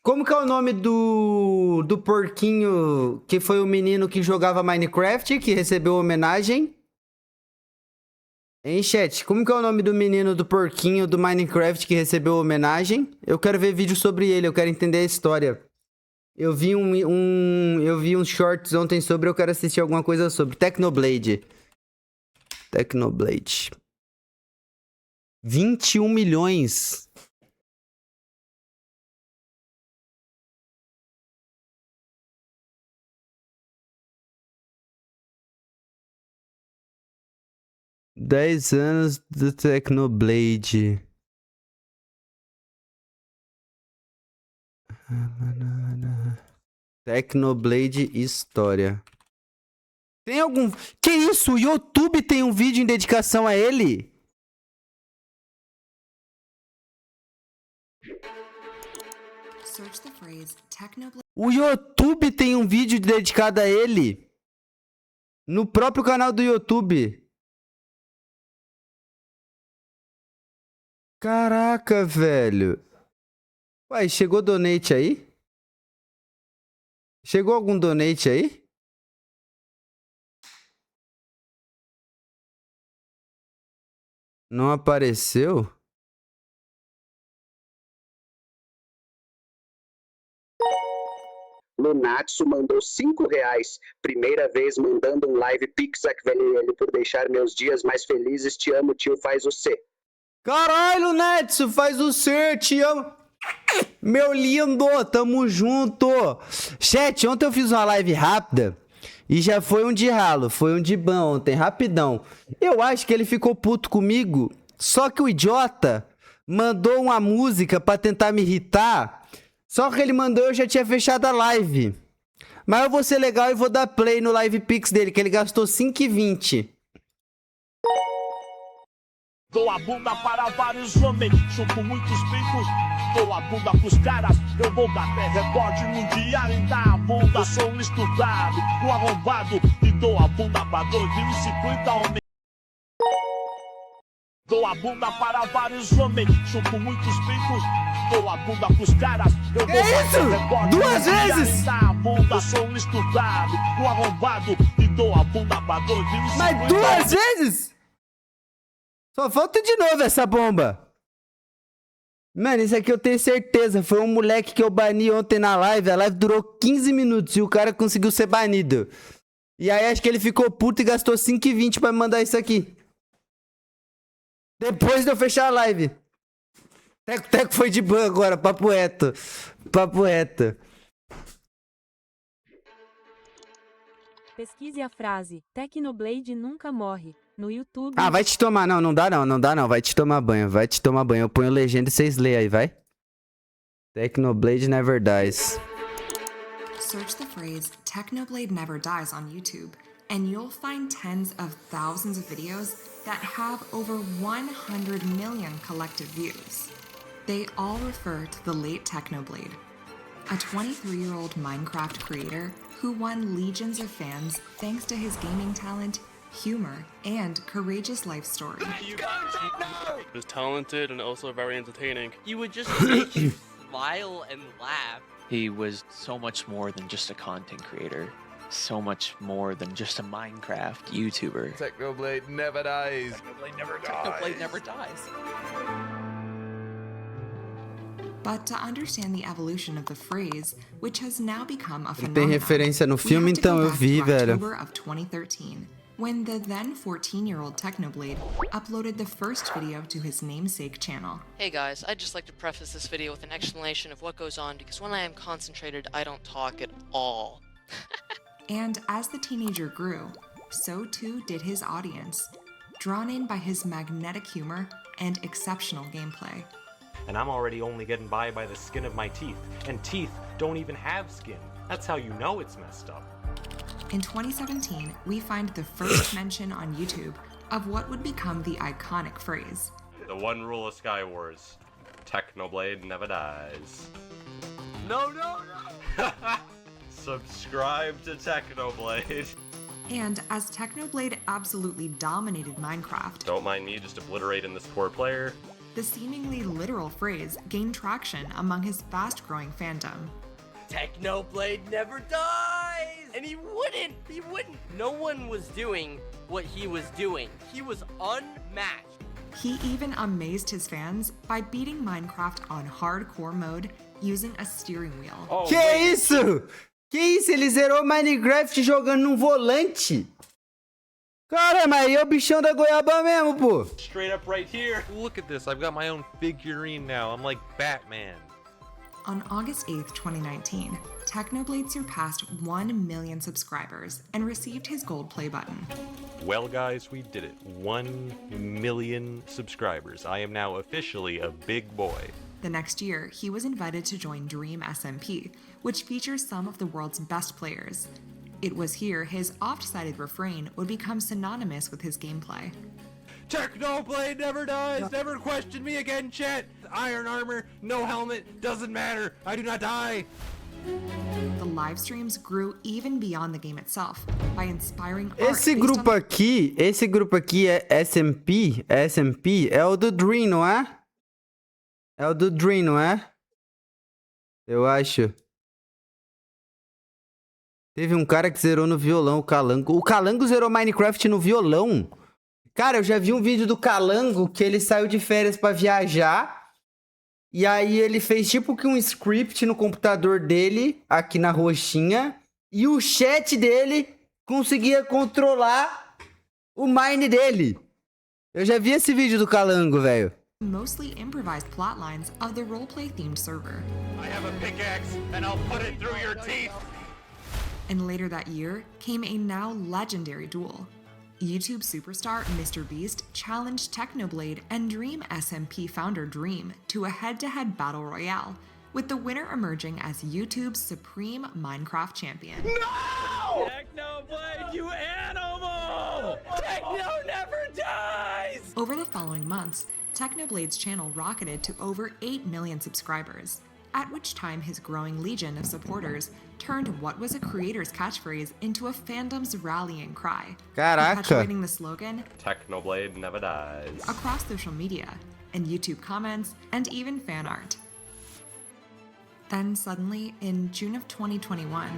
como que é o nome do porquinho que foi o menino que jogava Minecraft, que recebeu homenagem? Hein, chat? Como que é o nome do menino do porquinho do Minecraft que recebeu homenagem? Eu quero ver vídeo sobre ele, eu quero entender a história. Eu vi eu vi uns shorts ontem sobre, eu quero assistir alguma coisa sobre. TECHNOBLADE. TECHNOBLADE. 21 milhões. Dez anos do TECHNOBLADE. TECHNOBLADE História. Tem algum... Que isso? O YouTube tem um vídeo em dedicação a ele? O YouTube tem um vídeo dedicado a ele? No próprio canal do YouTube. Caraca, velho. Uai, chegou donate aí? Chegou algum donate aí? Não apareceu? Lunatsu mandou R$5. Primeira vez mandando um live pix ele por deixar meus dias mais felizes. Te amo, tio, faz o C. Caralho, Netsu, faz o C, te amo. Meu lindo, tamo junto. Chat, ontem eu fiz uma live rápida e já foi um de ralo, foi um de ban ontem, rapidão. Eu acho que ele ficou puto comigo, só que o idiota mandou uma música pra tentar me irritar, só que ele mandou eu já tinha fechado a live. Mas eu vou ser legal e vou dar play no live pix dele, que ele gastou 5,20. Dou a bunda para vários homens, chupo muitos brincos. Dou a bunda pros caras, eu vou bater recorde mundial em dar a bunda. Eu sou um estudado, um arrombado, e dou a bunda pra 2050 homens. Dou a bunda para vários homens, chupo muitos brincos. Dou a bunda pros caras, eu vou bater recorde duas vezes em dar a bunda. Eu sou um estudado, um arrombado, e dou a bunda pra 2050. Mas duas vezes? Só falta de novo essa bomba. Mano, isso aqui eu tenho certeza. Foi um moleque que eu bani ontem na live. A live durou 15 minutos e o cara conseguiu ser banido. E aí acho que ele ficou puto e gastou 5,20 pra me mandar isso aqui. Depois de eu fechar a live. Teco foi de ban agora, papo reto. Papo reto. Pesquise a frase TECHNOBLADE nunca morre no YouTube. Ah, vai te tomar. Não, não dá não, não dá não. Vai te tomar banho, vai te tomar banho. Eu ponho legenda e vocês lêem aí, vai. TECHNOBLADE never dies. Search the phrase TECHNOBLADE never dies on YouTube, and you'll find tens of thousands of videos that have over 100 million collective views. They all refer to the late TECHNOBLADE, a 23-year-old Minecraft creator who won legions of fans thanks to his gaming talent, humor, and courageous life story. He was talented and also very entertaining. You would just make him smile and laugh. He was so much more than just a content creator. So much more than just a Minecraft YouTuber. TECHNOBLADE never dies. TECHNOBLADE never dies. TECHNOBLADE never dies. But to understand the evolution of the phrase, which has now become a Tem phenomenon, referência no we filme, have to então go eu back vi, to velho. October of 2013, when the then 14-year-old TECHNOBLADE uploaded the first video to his namesake channel. Hey guys, I'd just like to preface this video with an explanation of what goes on because when I am concentrated, I don't talk at all. And as the teenager grew, so too did his audience, drawn in by his magnetic humor and exceptional gameplay. And I'm already only getting by the skin of my teeth. And teeth don't even have skin. That's how you know it's messed up. In 2017, we find the first mention on YouTube of what would become the iconic phrase. The one rule of Sky Wars. TECHNOBLADE never dies. No! Subscribe to TECHNOBLADE. And as TECHNOBLADE absolutely dominated Minecraft, Don't mind me just obliterating this poor player. the seemingly literal phrase gained traction among his fast-growing fandom. TECHNOBLADE never dies! And he wouldn't! No one was doing what he was doing. He was unmatched. He even amazed his fans by beating Minecraft on hardcore mode using a steering wheel. Que isso? Que isso? Ele zerou Minecraft jogando num volante? Cara, mas aí é o bichão da goiaba mesmo, pô. Straight up right here. Look at this. I've got my own figurine now. I'm like Batman. On August 8th, 2019, TECHNOBLADE surpassed 1 million subscribers and received his gold play button. Well, guys, we did it. 1 million subscribers. I am now officially a big boy. The next year, he was invited to join Dream SMP, which features some of the world's best players. It was here his oft-cited refrain would become synonymous with his gameplay. TECHNOBLADE never dies. Never question me again, chat. Iron armor, no helmet, doesn't matter. I do not die. The live streams grew even beyond the game itself by inspiring art Esse grupo aqui é SMP? É o do Dream, não é? É o do Dream, não é? Eu acho. Teve um cara que zerou no violão, o Calango. O Calango zerou Minecraft no violão. Cara, eu já vi um vídeo do Calango que ele saiu de férias pra viajar. E aí ele fez tipo que um script no computador dele, aqui na roxinha. E o chat dele conseguia controlar o mine dele. Eu já vi esse vídeo do Calango, velho. Mostly improvised plotlines of the roleplay-themed server. I have a pickaxe and I'll put it through your teeth. And later that year came a now legendary duel. YouTube superstar Mr. Beast challenged TECHNOBLADE and Dream SMP founder Dream to a head-to-head battle royale, with the winner emerging as YouTube's supreme Minecraft champion. No! TECHNOBLADE, you animal! Techno never dies! Over the following months, TECHNOBLADE's channel rocketed to over 8 million subscribers, at which time his growing legion of supporters turned what was a creator's catchphrase into a fandom's rallying cry, perpetuating the slogan, TECHNOBLADE never dies, across social media, and YouTube comments, and even fan art. Then suddenly, in June of 2021,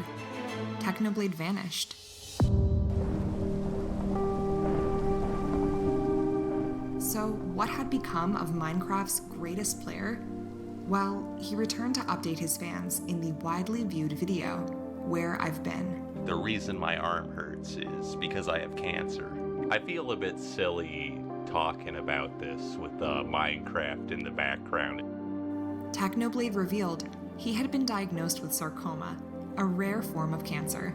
TECHNOBLADE vanished. So what had become of Minecraft's greatest player? Well, he returned to update his fans in the widely viewed video, Where I've Been. The reason my arm hurts is because I have cancer. I feel a bit silly talking about this with Minecraft in the background. TECHNOBLADE revealed he had been diagnosed with sarcoma, a rare form of cancer.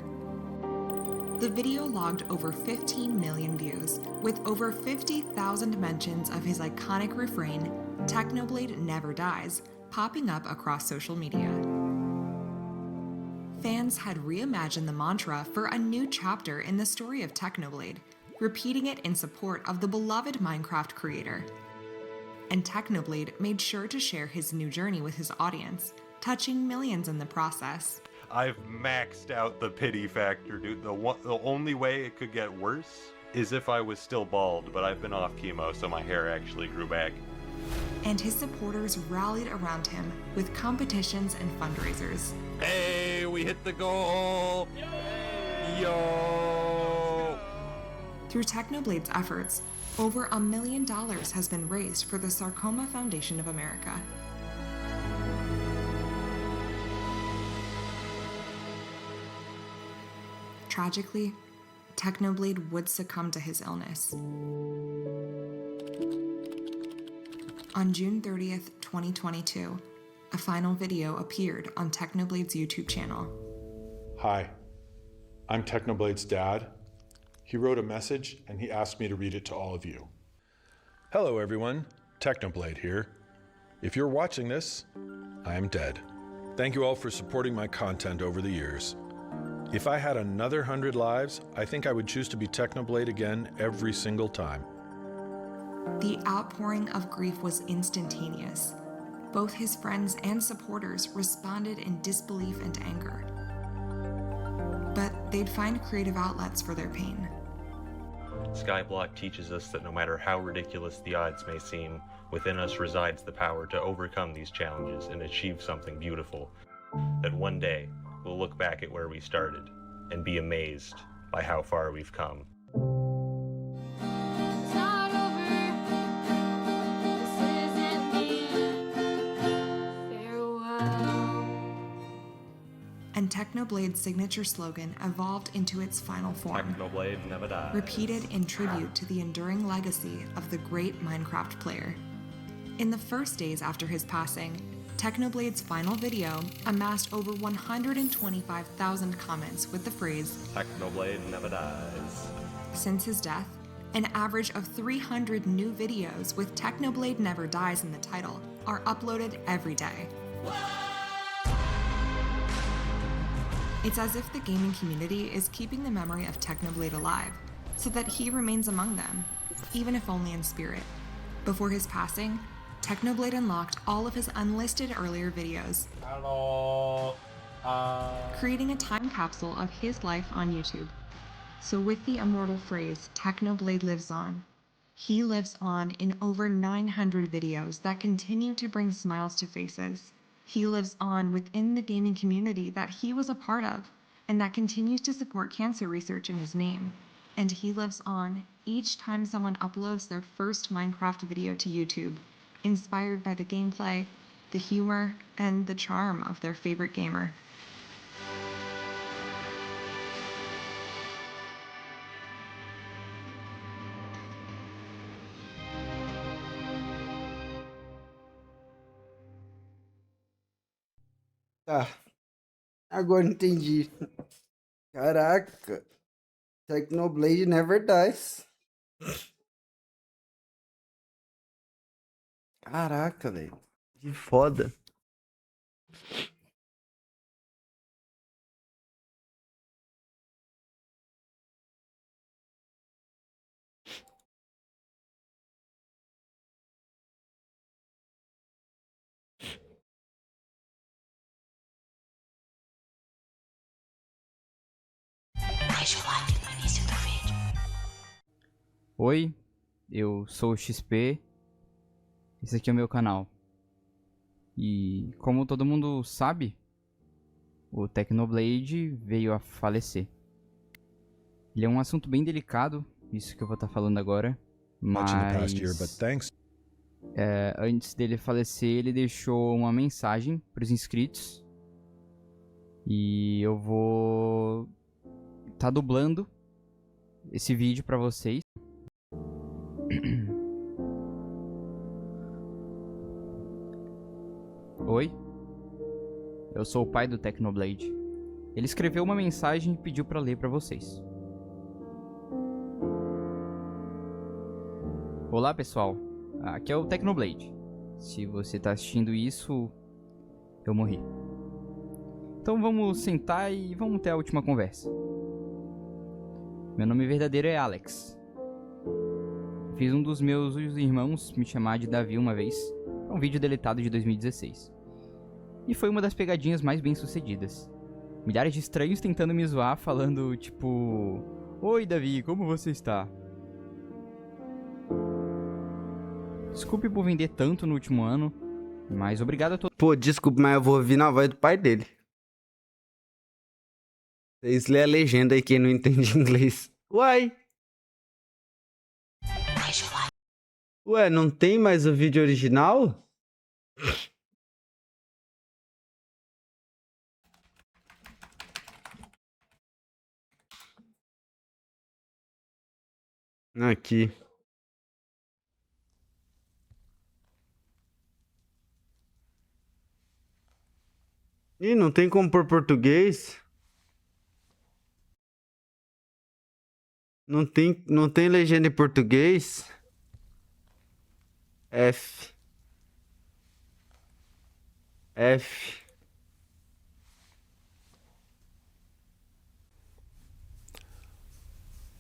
The video logged over 15 million views, with over 50,000 mentions of his iconic refrain, TECHNOBLADE never dies, popping up across social media. Fans had reimagined the mantra for a new chapter in the story of TECHNOBLADE, repeating it in support of the beloved Minecraft creator. And TECHNOBLADE made sure to share his new journey with his audience, touching millions in the process. I've maxed out the pity factor, dude. The only way it could get worse is if I was still bald, but I've been off chemo, so my hair actually grew back. And his supporters rallied around him with competitions and fundraisers. Hey, we hit the goal! Yo! Through TECHNOBLADE's efforts, over $1 million has been raised for the Sarcoma Foundation of America. Tragically, TECHNOBLADE would succumb to his illness. On June 30th, 2022, a final video appeared on TECHNOBLADE's YouTube channel. Hi, I'm TECHNOBLADE's dad. He wrote a message and he asked me to read it to all of you. Hello everyone, TECHNOBLADE here. If you're watching this, I am dead. Thank you all for supporting my content over the years. If I had another 100 lives, I think I would choose to be TECHNOBLADE again every single time. The outpouring of grief was instantaneous. Both his friends and supporters responded in disbelief and anger. But they'd find creative outlets for their pain. Skyblock teaches us that no matter how ridiculous the odds may seem, within us resides the power to overcome these challenges and achieve something beautiful. That one day, we'll look back at where we started and be amazed by how far we've come. And TECHNOBLADE's signature slogan evolved into its final form, TECHNOBLADE never dies. repeated in tribute to the enduring legacy of the great Minecraft player. In the first days after his passing, TECHNOBLADE's final video amassed over 125,000 comments with the phrase, TECHNOBLADE never dies. Since his death, an average of 300 new videos with TECHNOBLADE Never Dies in the title are uploaded every day. It's as if the gaming community is keeping the memory of TECHNOBLADE alive, so that he remains among them, even if only in spirit. Before his passing, TECHNOBLADE unlocked all of his unlisted earlier videos, creating a time capsule of his life on YouTube. So with the immortal phrase, TECHNOBLADE lives on, he lives on in over 900 videos that continue to bring smiles to faces. He lives on within the gaming community that he was a part of, and that continues to support cancer research in his name. And he lives on each time someone uploads their first Minecraft video to YouTube, inspired by the gameplay, the humor, and the charm of their favorite gamer. Tá. Agora entendi. Caraca. TECHNOBLADE never dies. Caraca, velho. Que foda. Deixa o like no início do vídeo. Oi, eu sou o XP, esse aqui é o meu canal. E como todo mundo sabe, o TECHNOBLADE veio a falecer. Ele é um assunto bem delicado, isso que eu vou estar falando agora, mas antes dele falecer ele deixou uma mensagem para os inscritos. E eu vou estar dublando esse vídeo para vocês. Oi, eu sou o pai do TECHNOBLADE. Ele escreveu uma mensagem e pediu para ler para vocês. Olá pessoal, aqui é o TECHNOBLADE. Se você está assistindo isso, eu morri. Então vamos sentar e vamos ter a última conversa. Meu nome verdadeiro é Alex. Fiz um dos meus irmãos me chamar de Davi uma vez, para um vídeo deletado de 2016. E foi uma das pegadinhas mais bem sucedidas. Milhares de estranhos tentando me zoar, falando tipo: Oi Davi, como você está? Desculpe por vender tanto no último ano, mas obrigado a todos. Pô, desculpa, mas eu vou ouvir na voz do pai dele. Vocês lêem a legenda aí, quem não entende inglês. Uai! Ué, não tem mais o vídeo original? Aqui. Ih, não tem como pôr português? Não tem legenda em português? F.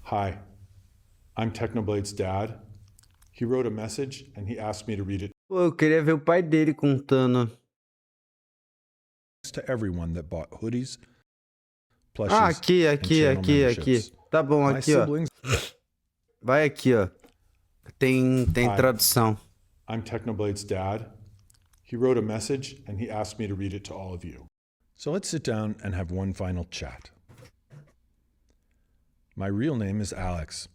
Hi, I'm TECHNOBLADE's dad. He wrote a message and he asked me to read it. Pô, eu queria ver o pai dele contando. To everyone that bought hoodies, plushies, Ah, aqui. and channel memberships. Tá bom, My aqui, ó. siblings Vai aqui, ó. Tem Hi. tradução. I'm Technoblade's dad. He wrote a message and he asked me to read it to all of you. So let's sit down and have one final chat. My real name is Alex.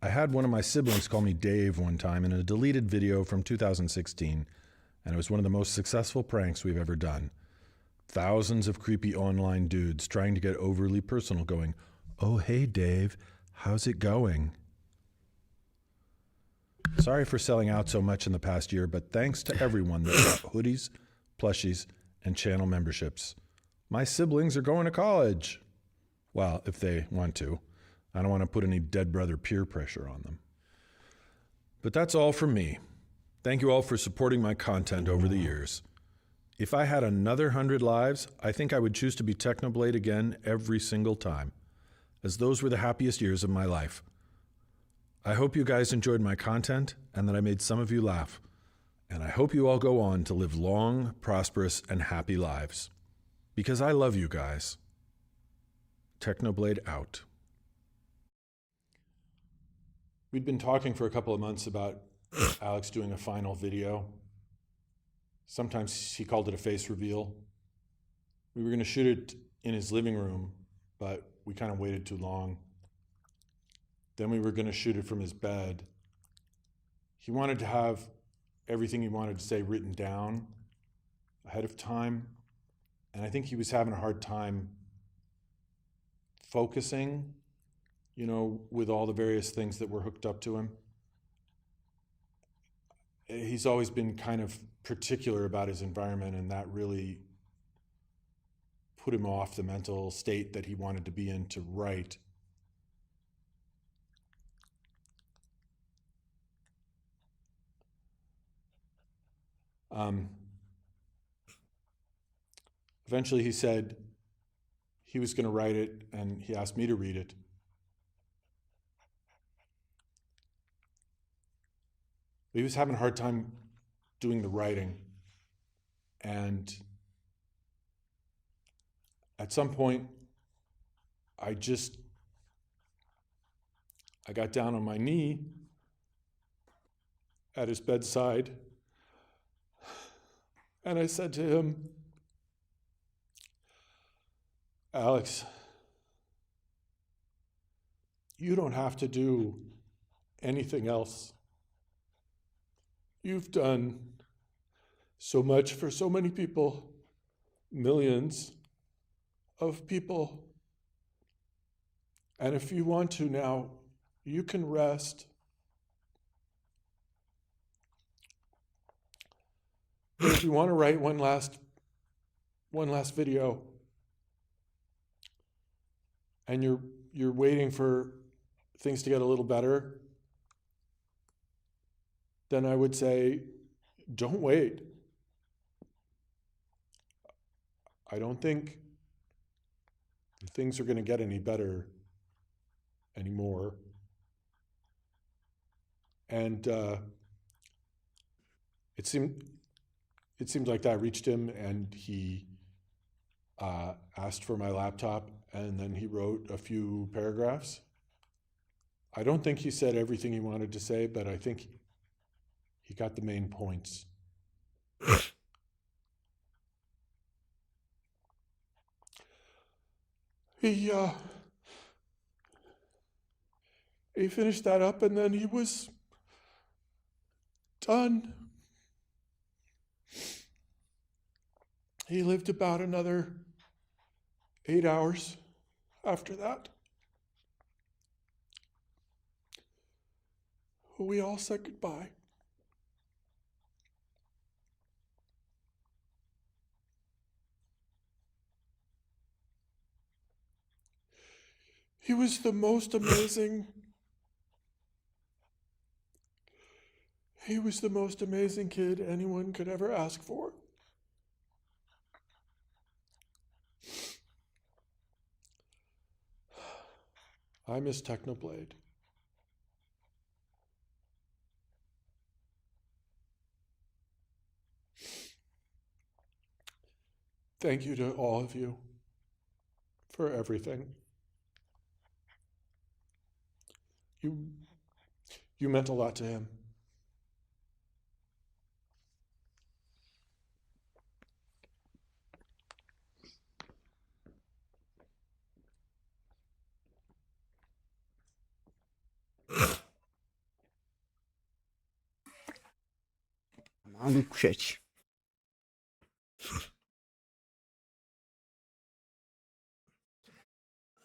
I had one of my siblings call me Dave one time in a deleted video from 2016, and it was one of the most successful pranks we've ever done. Thousands of creepy online dudes trying to get overly personal going, "Oh, hey Dave, how's it going?" Sorry for selling out so much in the past year, but thanks to everyone that got hoodies, plushies, and channel memberships. My siblings are going to college. Well, if they want to. I don't want to put any dead brother peer pressure on them. But that's all from me. Thank you all for supporting my content over the years. If I had another 100 lives, I think I would choose to be Technoblade again every single time, as those were the happiest years of my life. I hope you guys enjoyed my content and that I made some of you laugh. And I hope you all go on to live long, prosperous, and happy lives. Because I love you guys. Technoblade out. We'd been talking for a couple of months about Alex doing a final video. Sometimes he called it a face reveal. We were going to shoot it in his living room, but we kind of waited too long. Then we were going to shoot it from his bed. He wanted to have everything he wanted to say written down ahead of time, and I think he was having a hard time focusing, you know, with all the various things that were hooked up to him. He's always been kind of particular about his environment, and that really put him off the mental state that he wanted to be in to write. Eventually he said he was going to write it, and he asked me to read it. He was having a hard time doing the writing. And at some point, I got down on my knee at his bedside, and I said to him, "Alex, you don't have to do anything else. You've done so much for so many people, millions of people. And if you want to now, you can rest. But if you want to write one last video, and you're waiting for things to get a little better, then I would say, don't wait. I don't think things are going to get any better anymore." And it seemed like that reached him, and he asked for my laptop, and then he wrote a few paragraphs. I don't think he said everything he wanted to say, but I think he got the main points. He finished that up, and then he was done. He lived about another 8 hours after that. We all said goodbye. He was the most amazing. He was the most amazing kid anyone could ever ask for. I miss Technoblade. Thank you to all of you for everything. You meant a lot to him. Maluco, chat.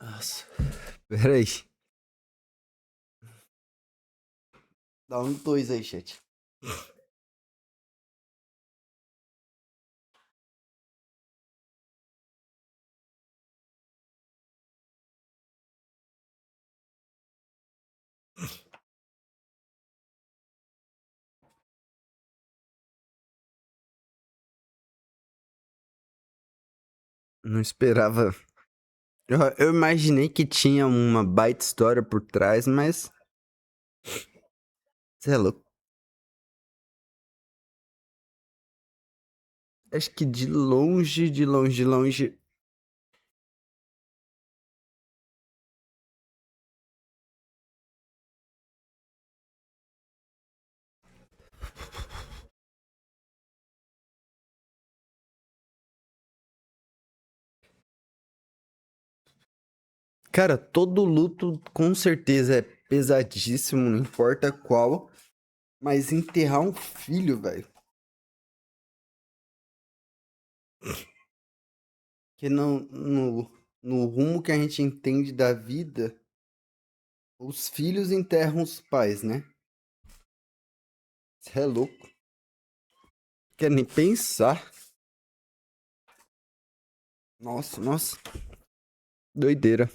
Nossa. Pera aí. Dá um 2 aí, chat. Não esperava. Eu imaginei que tinha uma baita história por trás, mas. Você é louco. Acho que de longe, de longe, de longe. Cara, todo luto com certeza é pesadíssimo, não importa qual. Mas enterrar um filho, velho. Que no rumo que a gente entende da vida, os filhos enterram os pais, né? Você é louco. Quer nem pensar. Nossa, nossa. Doideira.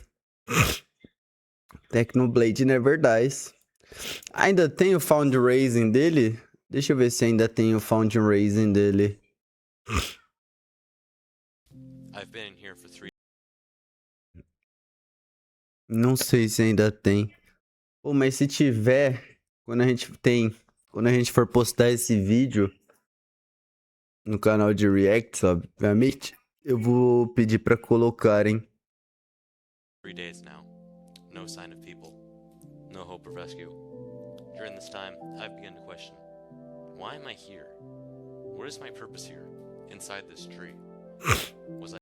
Technoblade never dies. Ainda tem o fundraising dele? Deixa eu ver se ainda tem o fundraising dele. I've been in here for 3. Não sei se ainda tem. Pô, mas se tiver, quando a gente for postar esse vídeo no canal de Reacts, obviamente, eu vou pedir pra colocarem. 3 days now. No sign of people. No hope of rescue. During this time, I've begun to question, why am I here? What is my purpose here? Inside this tree? Was I...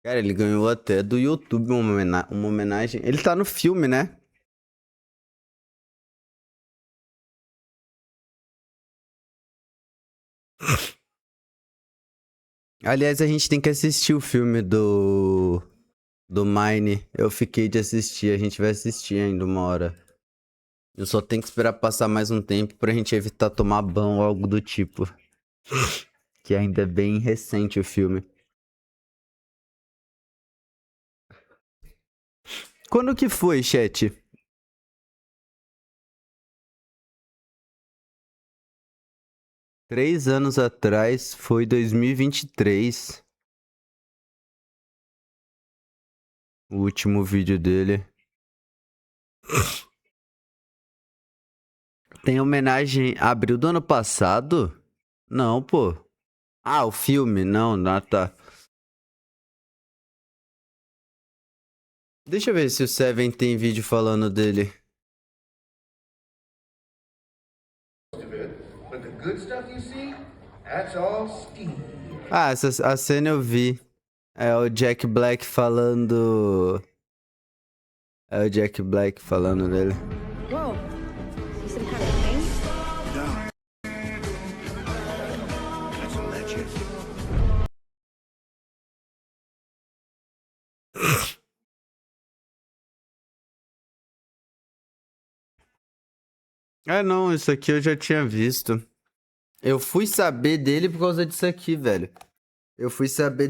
Cara, ele ganhou até do YouTube uma homenagem. Ele tá no filme, né? Aliás, a gente tem que assistir o filme do Mine. Eu fiquei de assistir, a gente vai assistir ainda uma hora. Eu só tenho que esperar passar mais um tempo pra gente evitar tomar ban ou algo do tipo. Que ainda é bem recente o filme. Quando que foi, chat? Três anos atrás, foi 2023. O último vídeo dele. Tem homenagem abril do ano passado? Não, pô. Ah, o filme? Não, tá. Deixa eu ver se o Seven tem vídeo falando dele. Ah, a cena eu vi. É o Jack Black falando... É o Jack Black falando dele. Whoa. You some kind of pain? No. That's a legend. Ah, não, isso aqui eu já tinha visto. Eu fui saber dele por causa disso aqui, velho. Eu fui saber